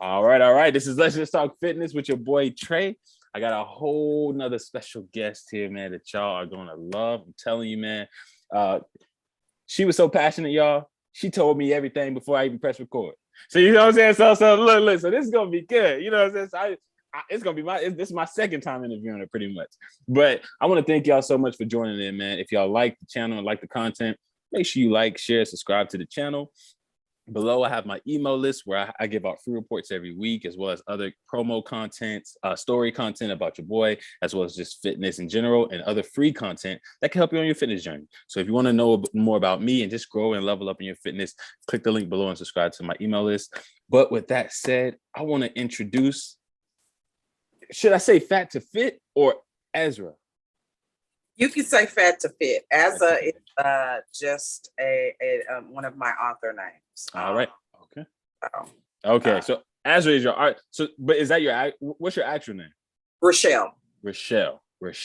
All right, all right. This is Let's Just Talk Fitness with your boy Trey. I got a whole nother special guest here, man, that y'all are gonna love. I'm telling you, man. She was so passionate, y'all. She told me everything before I even pressed record. So you know what I'm saying? So look. So this is gonna be good. You know what I'm saying? So it's gonna be this is my second time interviewing her, pretty much. But I want to thank y'all so much for joining in, man. If y'all like the channel and like the content, make sure you like, share, subscribe to the channel. Below, I have my email list where I give out free reports every week, as well as other promo content, story content about your boy, as well as just fitness in general and other free content that can help you on your fitness journey. So if you want to know more about me and just grow and level up in your fitness, click the link below and subscribe to my email list. But with that said, I want to introduce, should I say Fat to Fit or Ezra? You can say Fat to Fit. Ezra is just one of my author names. All right. Okay. Okay. So Ezra is your art. So, but is that what's your actual name? Rechel.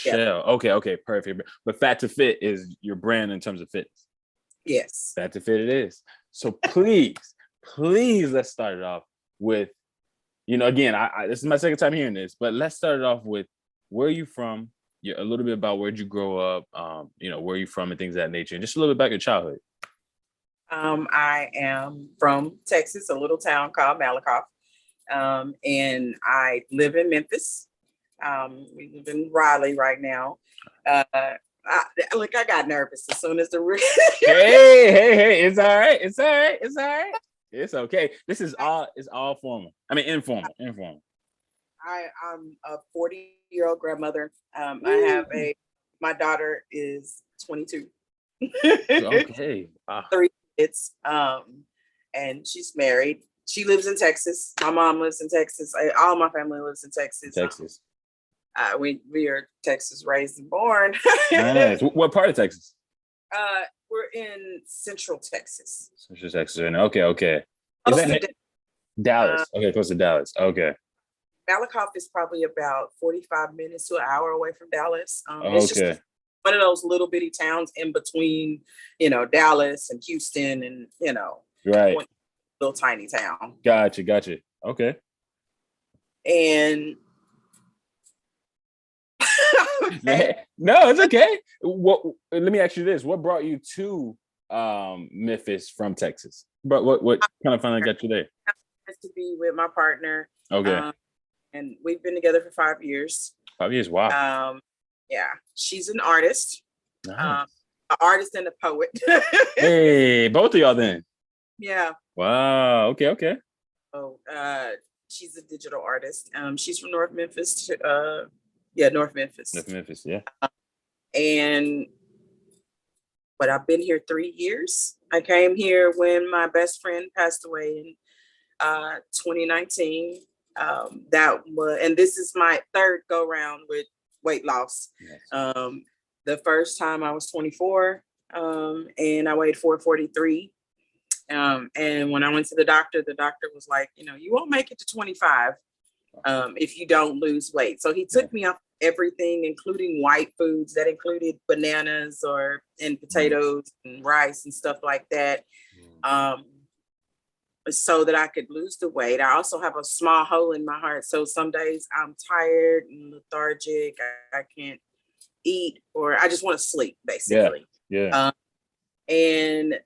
Yeah. Okay. Perfect. But Fat to Fit is your brand in terms of fitness. Yes. Fat to Fit it is. So please, let's start it off with, again, I this is my second time hearing this, but let's start it off with where are you from? A little bit about where'd you grow up, where are you from and things of that nature, and just a little bit about your childhood. I am from Texas, a little town called Malakoff, and I live in Memphis. We live in Raleigh right now. I got nervous as soon as the hey, it's all right. It's okay. This is all formal. I mean, informal. I'm a 40-year-old grandmother. I have my daughter is 22. Okay. Wow. 3 kids. And she's married. She lives in Texas. My mom lives in Texas. All my family lives in Texas. We are Texas raised and born. Nice. What part of Texas? We're in Central Texas. Central Texas. Okay. Is that Dallas? Okay, close to Dallas. Okay. Malakoff is probably about 45 minutes to an hour away from Dallas. Okay. It's just one of those little bitty towns in between, Dallas and Houston and, right. Little tiny town. Gotcha. Okay. And no, it's okay. Let me ask you this. What brought you to Memphis from Texas? But what kind of finally got you there? To be with my partner. Okay. And we've been together for 5 years. 5 years, wow. Yeah, she's an artist. Nice. An artist and a poet. Hey, both of y'all then. Yeah. Wow. Okay. Oh, she's a digital artist. She's from North Memphis. North Memphis. North Memphis, yeah. But I've been here 3 years. I came here when my best friend passed away in 2019. And this is my third go round with weight loss. Yes. The first time I was 24, and I weighed 443. And when I went to the doctor was like, you won't make it to 25 if you don't lose weight. So he took me off everything, including white foods that included bananas and potatoes and rice and stuff like that. So that I could lose the weight. I also have a small hole in my heart. So some days I'm tired and lethargic. I can't eat, or I just want to sleep, basically. Yeah. And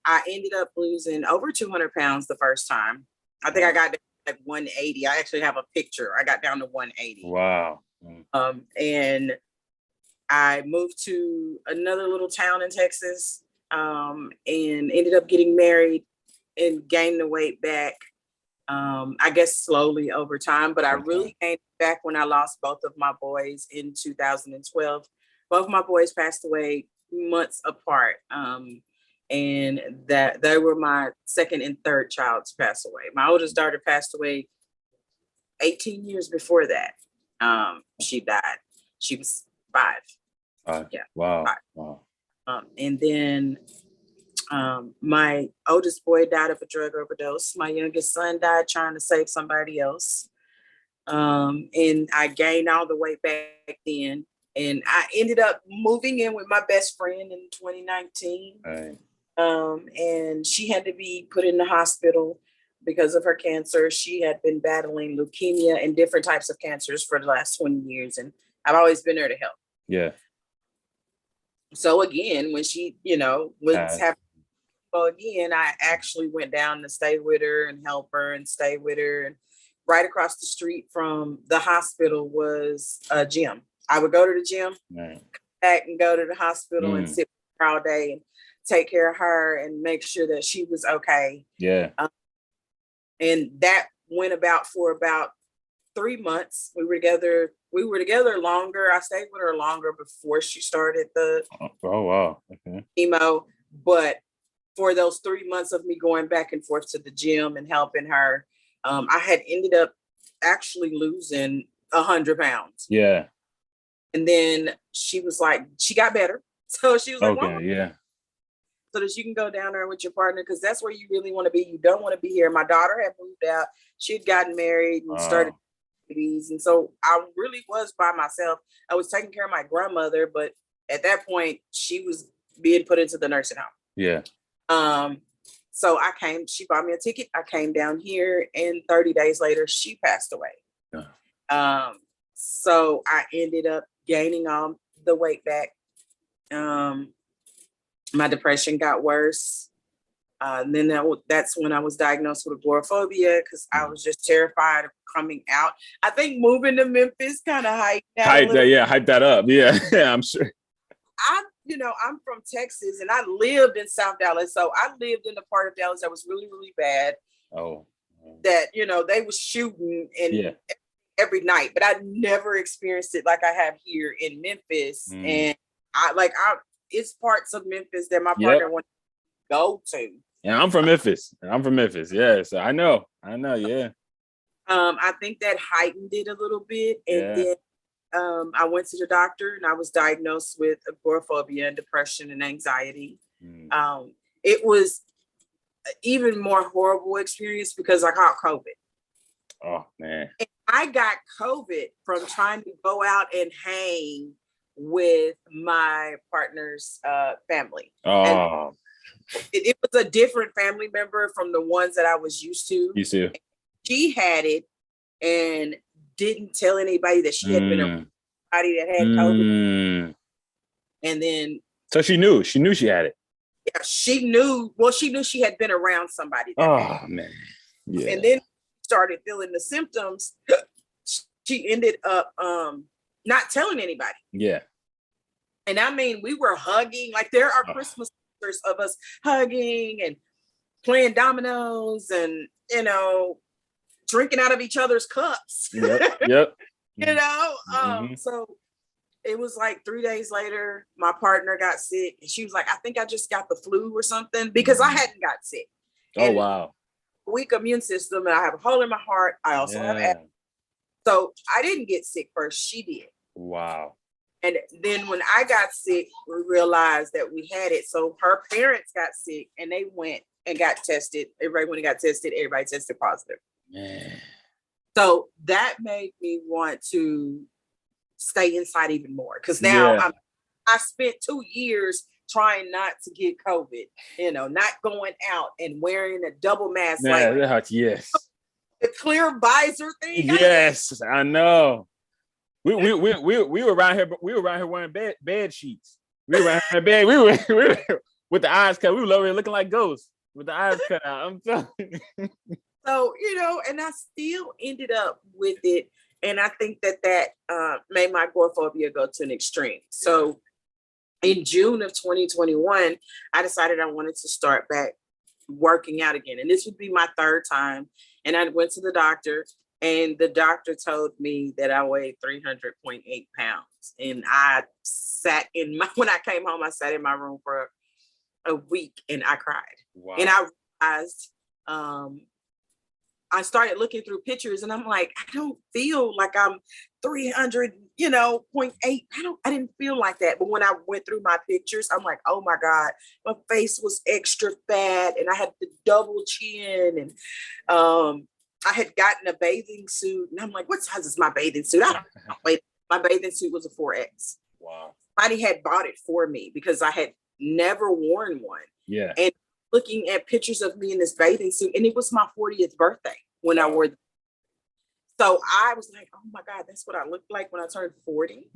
I ended up losing over 200 pounds the first time. I think I got to like 180. I actually have a picture. I got down to 180. Wow. And I moved to another little town in Texas, and ended up getting married and gained the weight back, I guess slowly over time, but I really gained back when I lost both of my boys in 2012. Both my boys passed away months apart, and that they were my second and third child to pass away. My oldest daughter passed away 18 years before that. She died. She was 5. Yeah. Wow. 5. And then my oldest boy died of a drug overdose. My youngest son died trying to save somebody else. And I gained all the weight back then. And I ended up moving in with my best friend in 2019. Right. And she had to be put in the hospital. because of her cancer. She had been battling leukemia and different types of cancers for the last 20 years. And I've always been there to help. Yeah. So again, when she, was having again, I actually went down to stay with her and help her and stay with her. And right across the street from the hospital was a gym. I would go to the gym, come back and go to the hospital and sit with her all day and take care of her and make sure that she was okay. Yeah. And that went about for about 3 months. We were together longer. I stayed with her longer before she started the wow. Okay. chemo. But for those 3 months of me going back and forth to the gym and helping her, I had ended up actually losing 100 pounds. Yeah. And then she was like, she got better. So she was like, okay, yeah. So that you can go down there with your partner, because that's where you really want to be. You don't want to be here. My daughter had moved out. She'd gotten married and started babies. And so I really was by myself. I was taking care of my grandmother, but at that point, she was being put into the nursing home. Yeah. So she bought me a ticket. I came down here, and 30 days later, she passed away. Yeah. So I ended up gaining all the weight back. My depression got worse. And then that's when I was diagnosed with agoraphobia, because I was just terrified of coming out. I think moving to Memphis kind of hyped that up. Yeah, yeah, I'm sure. I'm from Texas, and I lived in South Dallas. So I lived in a part of Dallas that was really, really bad. Oh. That, they was shooting every night, but I never experienced it like I have here in Memphis. And it's parts of Memphis that my partner wants to go to. Yeah, I'm from Memphis. Yeah, so I know. Yeah. I think that heightened it a little bit, and then I went to the doctor, and I was diagnosed with agoraphobia and depression and anxiety. It was an even more horrible experience because I caught COVID. Oh man! And I got COVID from trying to go out and hang with my partner's family. Oh. And it was a different family member from the ones that I was used to. She had it and didn't tell anybody that she had been around somebody that had COVID. And then so she knew she had it. Yeah, she knew she had been around somebody that had it. Man. Yeah. And then started feeling the symptoms. She ended up not telling anybody. Yeah. And I mean, we were hugging, like there are Christmas pictures of us hugging and playing dominoes and, drinking out of each other's cups. Yep. So it was like 3 days later, my partner got sick, and she was like, I think I just got the flu or something, because I hadn't got sick. Oh, wow. Weak immune system, and I have a hole in my heart. I also have asthma. So I didn't get sick first. She did. Wow. And then when I got sick, we realized that we had it. So her parents got sick, and they went and got tested. Everybody went and got tested. Everybody tested positive. Man. So that made me want to stay inside even more, because now I spent 2 years trying not to get COVID, not going out and wearing a double mask. Yes. The clear visor thing. Yes, I know. We were around here. We were around here wearing bed sheets. We were around here in bed. We were with the eyes cut. We were over here looking like ghosts with the eyes cut out. I'm telling you. So and I still ended up with it, and I think that made my agoraphobia go to an extreme. So in June of 2021, I decided I wanted to start back working out again, and this would be my third time. And I went to the doctor. And the doctor told me that I weighed 300.8 pounds. And I when I came home, I sat in my room for a week and I cried. Wow. And I realized, I started looking through pictures, and I'm like, I don't feel like I'm 300.8. I didn't feel like that. But when I went through my pictures, I'm like, oh my God, my face was extra fat, and I had the double chin, and, I had gotten a bathing suit, and I'm like, what size is my bathing suit? I don't know. My bathing suit was a 4X. Wow. Somebody had bought it for me because I had never worn one. Yeah. And looking at pictures of me in this bathing suit, and it was my 40th birthday when I wore. So I was like, oh my God, that's what I looked like when I turned 40.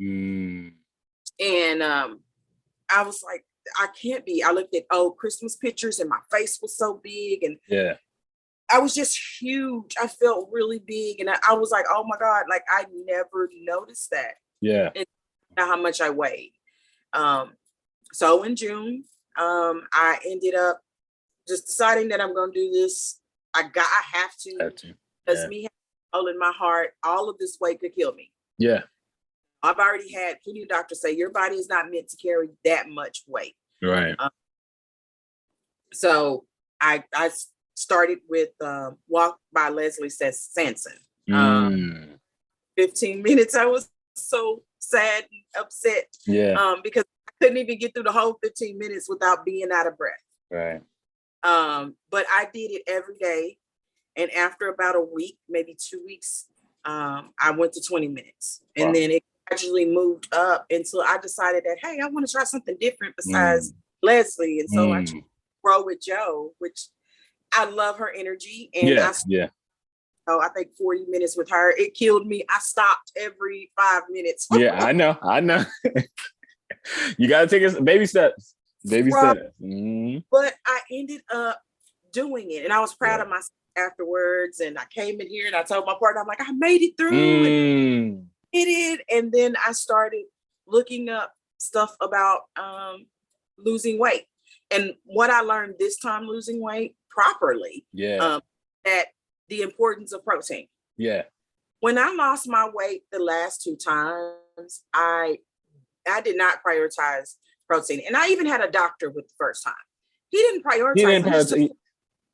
And I was like, I can't be. I looked at old Christmas pictures and my face was so big, and I was just huge. I felt really big, and I was like, oh my God, like I never noticed that. And how much I weighed. So in June, I ended up just deciding that I'm going to do this. I have to, because me having all in my heart, all of this weight could kill me. I've already had plenty of doctors say your body is not meant to carry that much weight. So I started with Walk by Leslie Sanson. 15 minutes. I was so sad and upset because I couldn't even get through the whole 15 minutes without being out of breath. But I did it every day. And after about a week, maybe 2 weeks, I went to 20 minutes. And then it gradually moved up until I decided that, hey, I want to try something different besides Leslie. And so I tried to grow with Joe, which I love her energy. And I think 40 minutes with her, it killed me. I stopped every 5 minutes. I know. You got to take it baby steps. Steps. But I ended up doing it, and I was proud of myself afterwards. And I came in here and I told my partner, I'm like, I made it through and did it. And then I started looking up stuff about losing weight. And what I learned this time losing weight properly, that the importance of protein. When I lost my weight the last 2 times, I did not prioritize protein. And I even had a doctor with the first time. He didn't prioritize.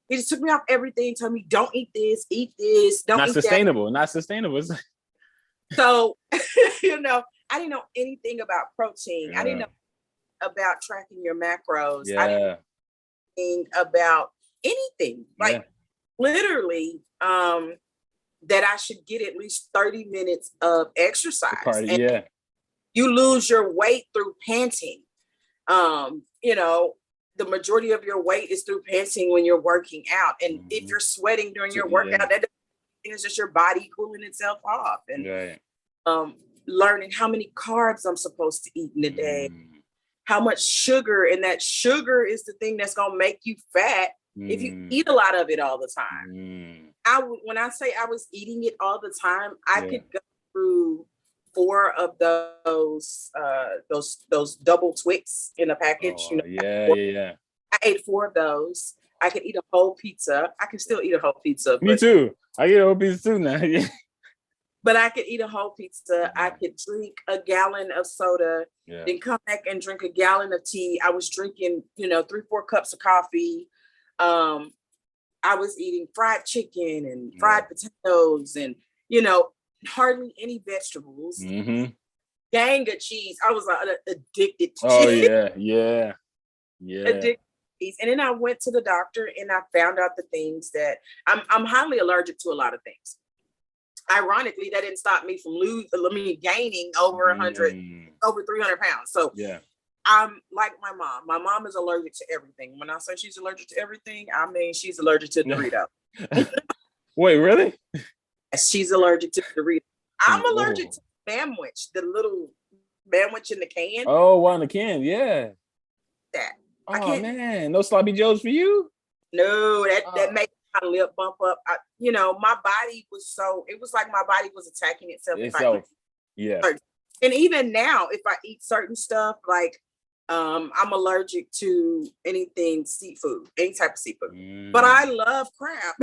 He just took me off everything, told me, don't eat this, don't not eat sustainable, that. Not sustainable. So, I didn't know anything about protein. I didn't know about tracking your macros. I didn't know anything about anything. Like literally, that I should get at least 30 minutes of exercise. You lose your weight through panting. The majority of your weight is through panting when you're working out. And if you're sweating during your workout, that is just your body cooling itself off. And learning how many carbs I'm supposed to eat in a day, how much sugar, and that sugar is the thing that's going to make you fat if you eat a lot of it all the time. When I say I was eating it all the time, I could go through 4 of those double Twix in a package. I ate 4 of those. I could eat a whole pizza. I can still eat a whole pizza. Me too. I eat a whole pizza too now. But I could eat a whole pizza. I could drink a gallon of soda, then come back and drink a gallon of tea. I was drinking, 3-4 cups of coffee. I was eating fried chicken and fried potatoes and, hardly any vegetables. Gang of cheese. I was addicted to cheese. Addicted to cheese. And then I went to the doctor and I found out the things that I'm highly allergic to a lot of things. Ironically, that didn't stop me from gaining over 300 pounds. So I'm like my mom. My mom is allergic to everything. When I say she's allergic to everything, I mean she's allergic to Dorito. Wait, really? She's allergic to Dorito. I'm allergic to sandwich, the little sandwich in the can. Oh, one in the can, That. Oh man, no sloppy joes for you? No, that makes my lip bump up. My body was it was like my body was attacking itself. And even now, if I eat certain stuff, like I'm allergic to anything seafood, any type of seafood. But I love crab.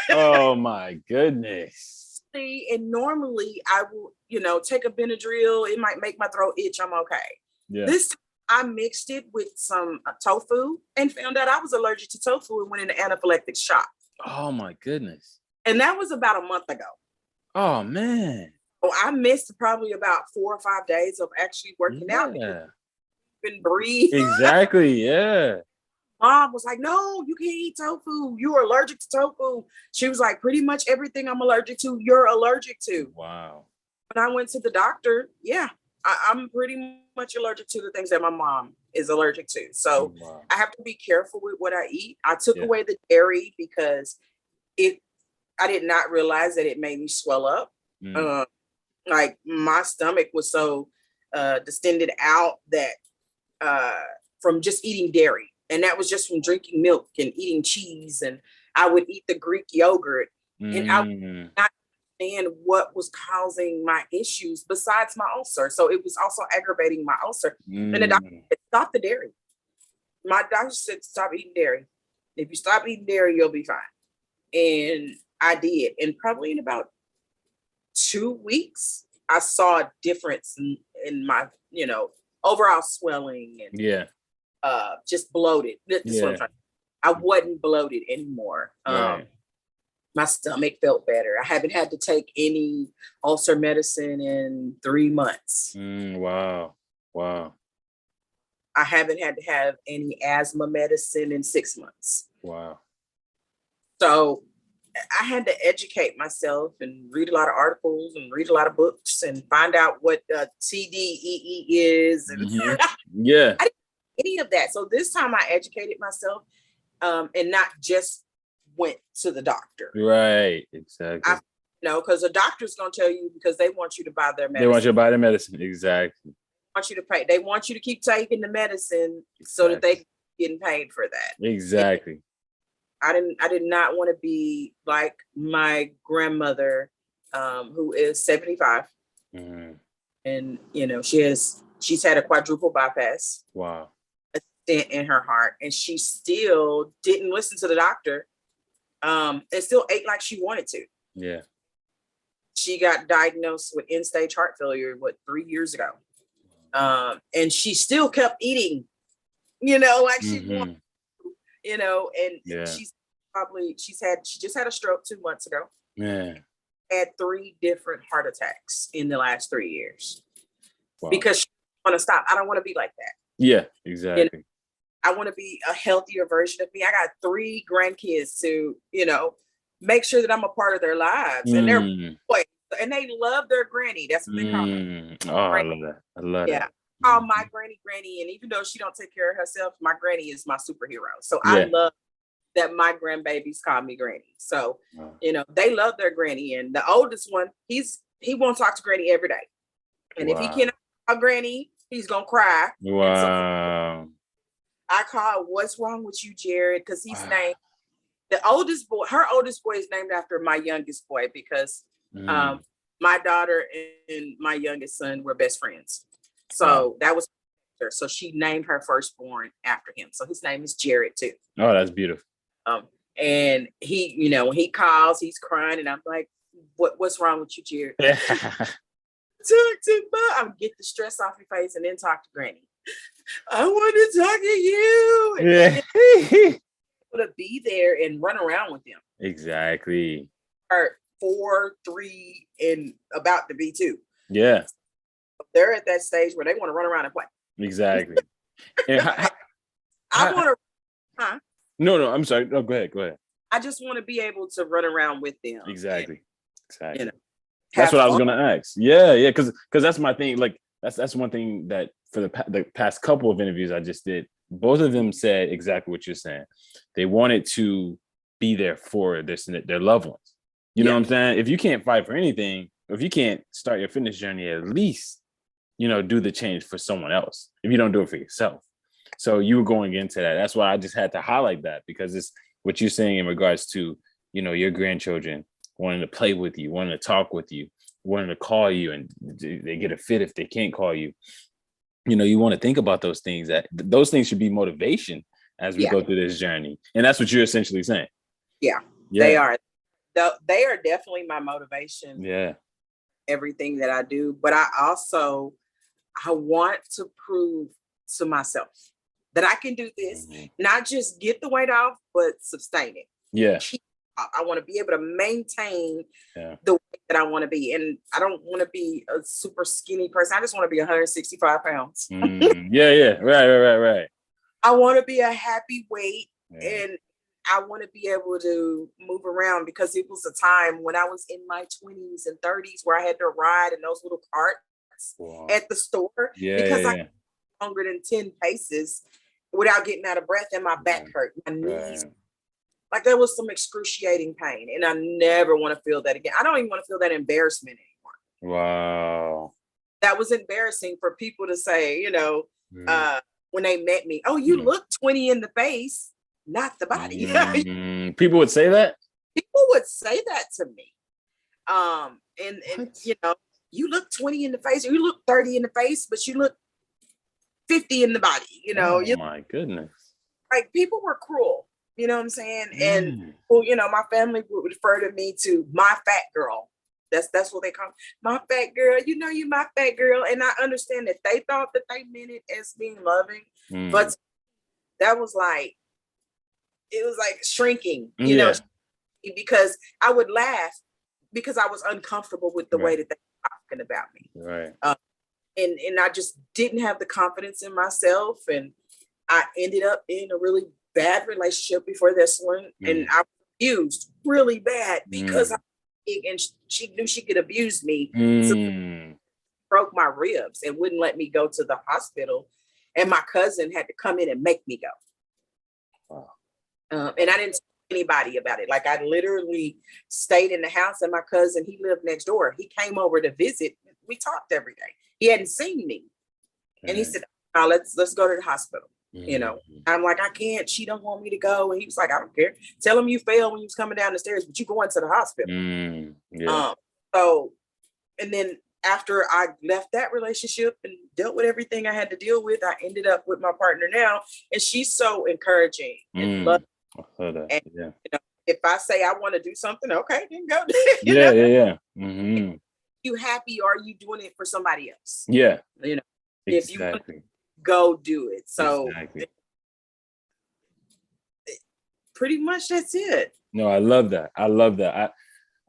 Oh my goodness. And normally I will, take a Benadryl. It might make my throat itch. I'm okay. This time I mixed it with some tofu and found out I was allergic to tofu and went into anaphylactic shock. Oh my goodness. And that was about a month ago. Oh man. So I missed probably about 4 or 5 days of actually working out. And breathe. Exactly. Mom was like, no, you can't eat tofu. You are allergic to tofu. She was like, pretty much everything I'm allergic to, you're allergic to. Wow. When I went to the doctor, I'm pretty much allergic to the things that my mom is allergic to. So Wow. I have to be careful with what I eat. I took Yeah. away the dairy because I did not realize that it made me swell up. Like my stomach was so distended out that from just eating dairy. And that was just from drinking milk and eating cheese. And I would eat the Greek yogurt. And I would not understand what was causing my issues besides my ulcer. So it was also aggravating my ulcer. And the doctor said, stop the dairy. My doctor said, stop eating dairy. If you stop eating dairy, you'll be fine. And I did. And probably in about 2 weeks, I saw a difference in my, overall swelling and just bloated. That's what I'm trying to say. I wasn't bloated anymore. Right. My stomach felt better. I haven't had to take any ulcer medicine in 3 months. Wow. I haven't had to have any asthma medicine in 6 months. Wow. So I had to educate myself and read a lot of articles and read a lot of books and find out what TDEE is. And yeah. I didn't do any of that. So this time I educated myself and not just went to the doctor. Right. Exactly. Because the doctor's going to tell you because they want you to buy their medicine. They want you to buy the medicine. Exactly. Want you to pay. They want you to keep taking the medicine so that they getting paid for that. Exactly. And I did not want to be like my grandmother, who is 75. And she's had a quadruple bypass. Wow. A stent in her heart, and she still didn't listen to the doctor. And still ate like she wanted to. Yeah. She got diagnosed with end-stage heart failure 3 years ago. And she still kept eating, like she wanted, and she just had a stroke 2 months ago. Man. Had 3 different heart attacks in the last 3 years. Wow. Because she want to stop. I don't want to be like that. Yeah, exactly. I want to be a healthier version of me. I got 3 grandkids to, make sure that I'm a part of their lives. And they're boys, and they love their granny. That's what they call me. Oh, I love that. I love that. Call my granny, and even though she don't take care of herself, my granny is my superhero. So I love that my grandbabies call me granny. So, they love their granny. And the oldest one, he won't talk to granny every day. And if he can't call granny, he's going to cry. Wow. I call, what's wrong with you, Jared? Because he's named the oldest boy. Her oldest boy is named after my youngest boy because my daughter and my youngest son were best friends. So that was her. So she named her firstborn after him. So his name is Jared too. Oh, that's beautiful. And he, when he calls, he's crying, and I'm like, what's wrong with you, Jared? Talk to Mom. I'll get the stress off your face and then talk to Granny. I want to talk to you. And to be there and run around with them. Exactly. Are 4, 3, and about to be 2. Yeah. They're at that stage where they want to run around and play. Exactly. I want to. No, I'm sorry. No, go ahead. I just want to be able to run around with them. Exactly. That's what I was gonna ask. Yeah, because that's my thing. Like that's one thing that for the past couple of interviews I just did, both of them said exactly what you're saying. They wanted to be there for their loved ones. You know what I'm saying? If you can't fight for anything, if you can't start your fitness journey, at least do the change for someone else. If you don't do it for yourself. So you were going into that. That's why I just had to highlight that, because it's what you're saying in regards to, your grandchildren wanting to play with you, wanting to talk with you, wanting to call you, and they get a fit if they can't call you. You want to think about those things. That those things should be motivation as we go through this journey. And that's what you're essentially saying. Yeah. They are. They are definitely my motivation. Yeah. Everything that I do. But I want to prove to myself that I can do this, not just get the weight off, but sustain it. Yeah. I want to be able to maintain the weight that I want to be. And I don't want to be a super skinny person. I just want to be 165 pounds. Yeah. Right. I want to be a happy weight, and I want to be able to move around, because it was a time when I was in my 20s and 30s where I had to ride in those little carts at the store because I longer than 10 paces without getting out of breath, and my back hurt, my knees. Right. Like there was some excruciating pain, and I never want to feel that again. I don't even want to feel that embarrassment anymore. Wow. That was embarrassing for people to say, when they met me, oh, you look 20 in the face, not the body. People would say that? People would say that to me. And you look 20 in the face, or you look 30 in the face, but you look 50 in the body, Oh my goodness. Like people were cruel, you know what I'm saying? And my family would refer to me to my fat girl. That's what they call me. My fat girl, you my fat girl. And I understand that they thought that they meant it as being loving, but that was like, it was like shrinking, because I would laugh because I was uncomfortable with the way that they were talking about me. Right. And I just didn't have the confidence in myself. And I ended up in a really bad relationship before this one. And I was abused really bad because I'm big, and she knew she could abuse me. So broke my ribs and wouldn't let me go to the hospital. And my cousin had to come in and make me go. Wow. And I didn't tell anybody about it. Like I literally stayed in the house, and my cousin, he lived next door. He came over to visit. We talked every day. He hadn't seen me. And he said, oh, let's go to the hospital. I'm like, I can't. She don't want me to go. And he was like, I don't care. Tell him you fell when you was coming down the stairs, but you going to the hospital. So, and then after I left that relationship and dealt with everything I had to deal with, I ended up with my partner now, and she's so encouraging and loving. And, if I say I want to do something, okay, then go. Yeah. You happy, or are you doing it for somebody else? Yeah. If you want to go do it. So pretty much that's it. No, I love that.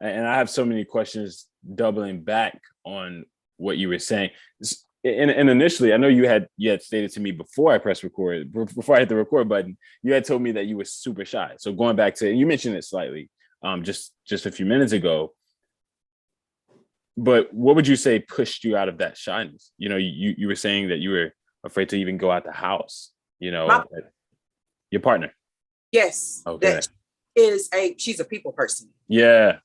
And I have so many questions doubling back on what you were saying. And initially, I know you had stated to me before I pressed record, before I hit the record button, you had told me that you were super shy. So going back to, you mentioned it slightly, just a few minutes ago. But what would you say pushed you out of that shyness? You were saying that you were afraid to even go out the house, your partner. Yes. Okay. She's a people person. Yeah.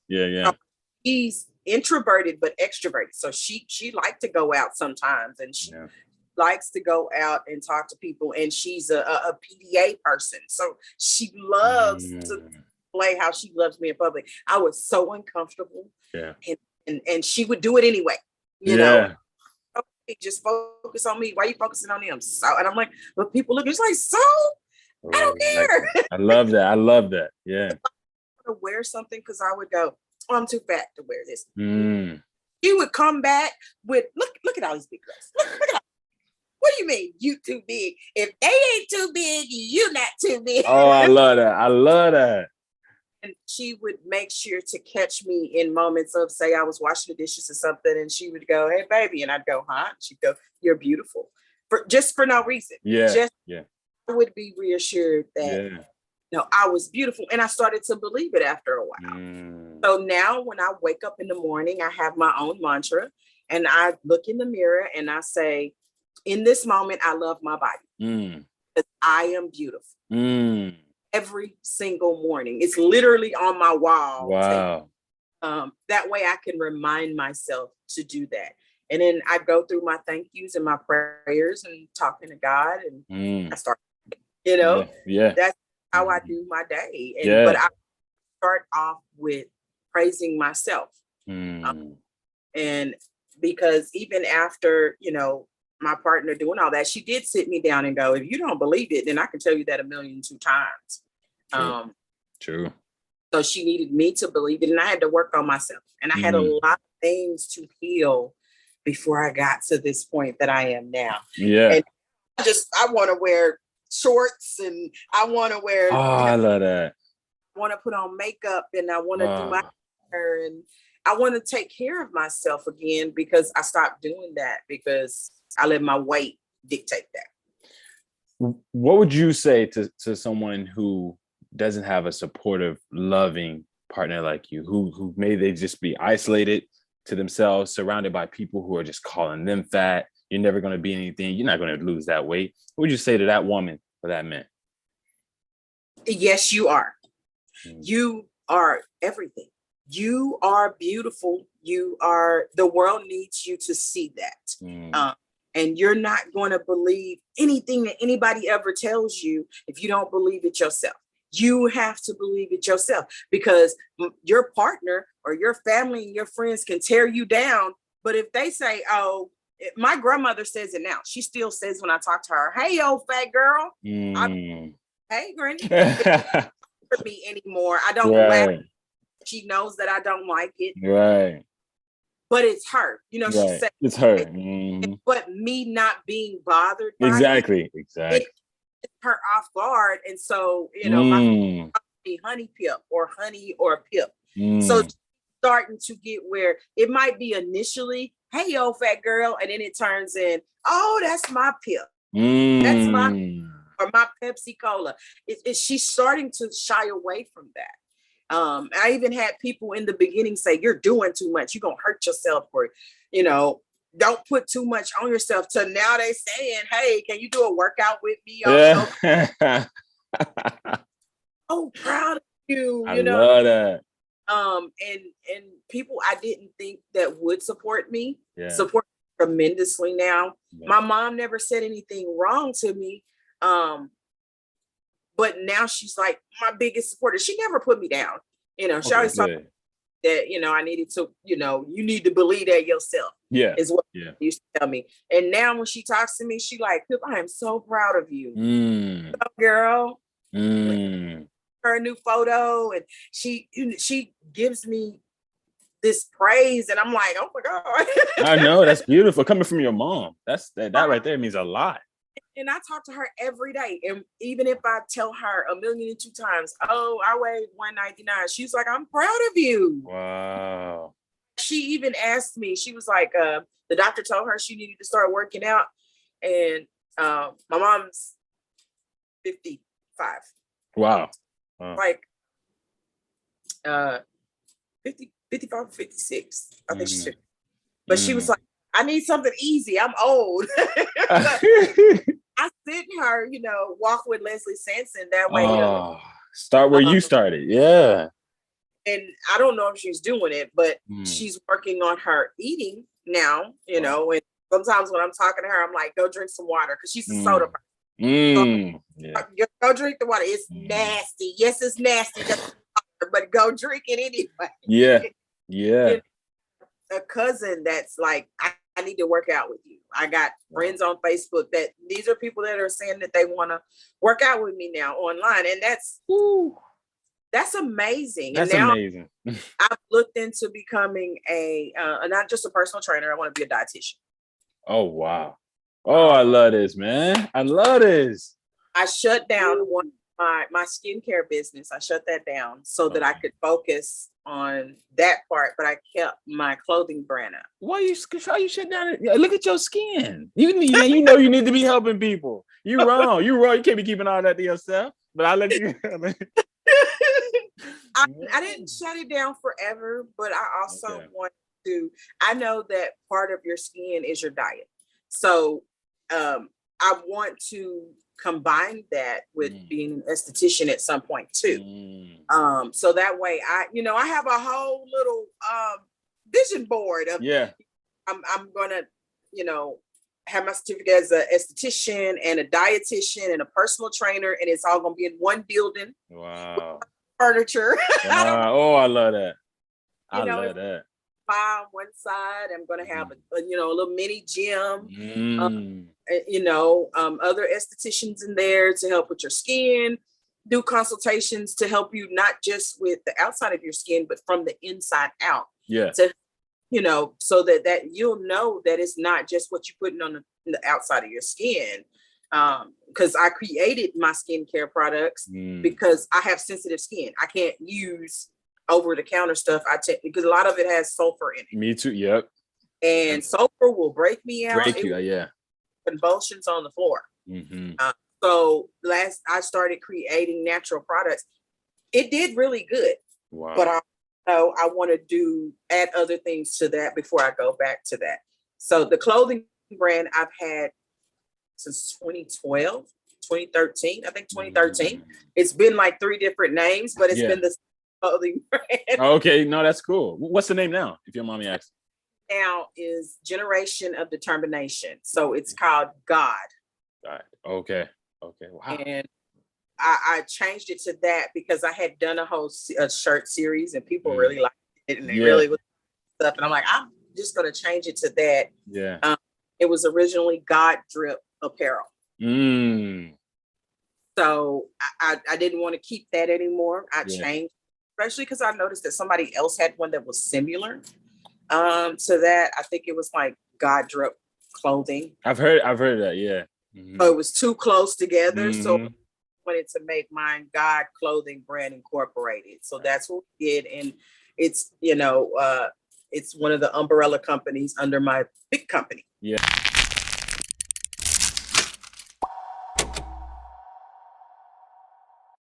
She's introverted, but extroverted. So she liked to go out sometimes, and she likes to go out and talk to people. And she's a PDA person. So she loves to play how she loves me in public. I was so uncomfortable. Yeah. And she would do it anyway, you know. Just focus on me. Why are you focusing on him? So, and I'm like, but people look, it's like, so I don't care. I love that. Yeah. To wear something, because I would go, oh, I'm too fat to wear this. He would come back with, look at all these big girls. Look at all. What do you mean you too big? If they ain't too big, you not too big. Oh, I love that. And she would make sure to catch me in moments of, say, I was washing the dishes or something, and she would go, hey, baby. And I'd go, huh? She'd go, you're beautiful. For no reason. I would be reassured that, I was beautiful. And I started to believe it after a while. So now when I wake up in the morning, I have my own mantra, and I look in the mirror and I say, in this moment, I love my body. Because I am beautiful. Every single morning. It's literally on my wall. Wow. That way I can remind myself to do that. And then I go through my thank yous and my prayers and talking to God, and I start, that's how I do my day. But I start off with praising myself. And because even after, my partner doing all that, she did sit me down and go, if you don't believe it, then I can tell you that 1,000,002 times. True. So she needed me to believe it, and I had to work on myself. And I had a lot of things to heal before I got to this point that I am now. Yeah. And I want to wear shorts, and I want to wear. Oh, I love that. I want to put on makeup, and I want to do my hair, and I want to take care of myself again, because I stopped doing that because I let my weight dictate that. What would you say to someone who doesn't have a supportive, loving partner like you, who may they just be isolated to themselves, surrounded by people who are just calling them fat, You're never going to be anything. You're not going to lose that weight. What would you say to that woman or that man? Yes, you are. You are everything. You are beautiful. The world needs you to see that. And you're not going to believe anything that anybody ever tells you if you don't believe it yourself. You have to believe it yourself, because your partner or your family and your friends can tear you down. But if they say, oh, my grandmother says it now. She still says when I talk to her, hey, old fat girl. Hey, Granny. For me anymore. I don't laugh. She knows that I don't like it. Right. But it's her. You know, she said it's her. But me not being bothered by exactly. it took her off guard. And so, my honey pip or honey or pip. So starting to get where it might be initially, hey, old fat girl, and then it turns in, oh, that's my pip. That's my or my Pepsi Cola. She's starting to shy away from that. I even had people in the beginning say, you're doing too much. You're going to hurt yourself, or, don't put too much on yourself. To now they saying, hey, can you do a workout with me? Oh, proud of you. I love that. And people I didn't think that would support me, support me tremendously now. My mom never said anything wrong to me. But now she's like my biggest supporter. She never put me down. She always told me that, I needed to, you need to believe that yourself. Yeah. Is what she used to tell me. And now when she talks to me, she like, Pip, I am so proud of you. So, girl. Her new photo. And she gives me this praise. And I'm like, oh my God. I know, that's beautiful. Coming from your mom. That right there means a lot. And I talk to her every day. And even if I tell her 1,000,002 times, oh, I weigh 199, she's like, I'm proud of you. Wow. She even asked me, she was like, the doctor told her she needed to start working out. And my mom's 55. Wow. Like 55, 56. I think she's 50. But she was like, I need something easy. I'm old. I sent her, walk with Leslie Sampson. That way, start where you started. Yeah. And I don't know if she's doing it, but she's working on her eating now, and sometimes when I'm talking to her, I'm like, go drink some water, because she's a soda person. Go drink the water. It's nasty. Yes, it's nasty, but go drink it anyway. Yeah. A cousin that's like, I need to work out with you. I got friends on Facebook that these are people that are saying that they want to work out with me now online. And that's amazing. That's and now amazing. I've looked into becoming not just a personal trainer. I want to be a dietitian. Oh, wow. Oh, I love this, man. I love this. I shut down my skincare business. I shut that down so that I could focus on that part, but I kept my clothing brand up. Why you shut down? Look at your skin. You need to be helping people. You wrong. You can't be keeping all that to yourself. But I let you. I didn't shut it down forever, but I also want to. I know that part of your skin is your diet, so I want to combine that with being an esthetician at some point too. So that way I have a whole little vision board of I'm gonna, have my certificate as an esthetician and a dietitian and a personal trainer, and it's all gonna be in one building. Wow. Furniture. I love that. I love that. Spa on one side. I'm gonna have a little mini gym. Other estheticians in there to help with your skin, do consultations to help you not just with the outside of your skin, but from the inside out. Yeah. So that you'll know that it's not just what you're putting on the outside of your skin. Because I created my skincare products because I have sensitive skin. I can't use over-the-counter stuff. Because a lot of it has sulfur in it. Me too. Yep. And sulfur will break me out. Yeah. Convulsions on the floor. So I started creating natural products. It did really good. Wow. But I want to add other things to that before I go back to that. So the clothing brand I've had since 2012, 2013, I think 2013. It's been like 3 different names, but it's been the clothing brand. Okay, no, that's cool. What's the name now, if your mommy asks? Now is Generation of Determination. So it's called God. Okay. Wow. And I changed it to that because I had done a whole shirt series and people really liked it and they really was stuff. And I'm like, I'm just going to change it to that. Yeah. It was originally God Drip Apparel. So I didn't want to keep that anymore. I changed, especially because I noticed that somebody else had one that was similar to that. I think it was like God Drip Clothing. I've heard of that. Yeah. So it was too close together. So I wanted to make mine God Clothing Brand Incorporated. So that's what we did. And it's, it's one of the umbrella companies under my big company. Yeah.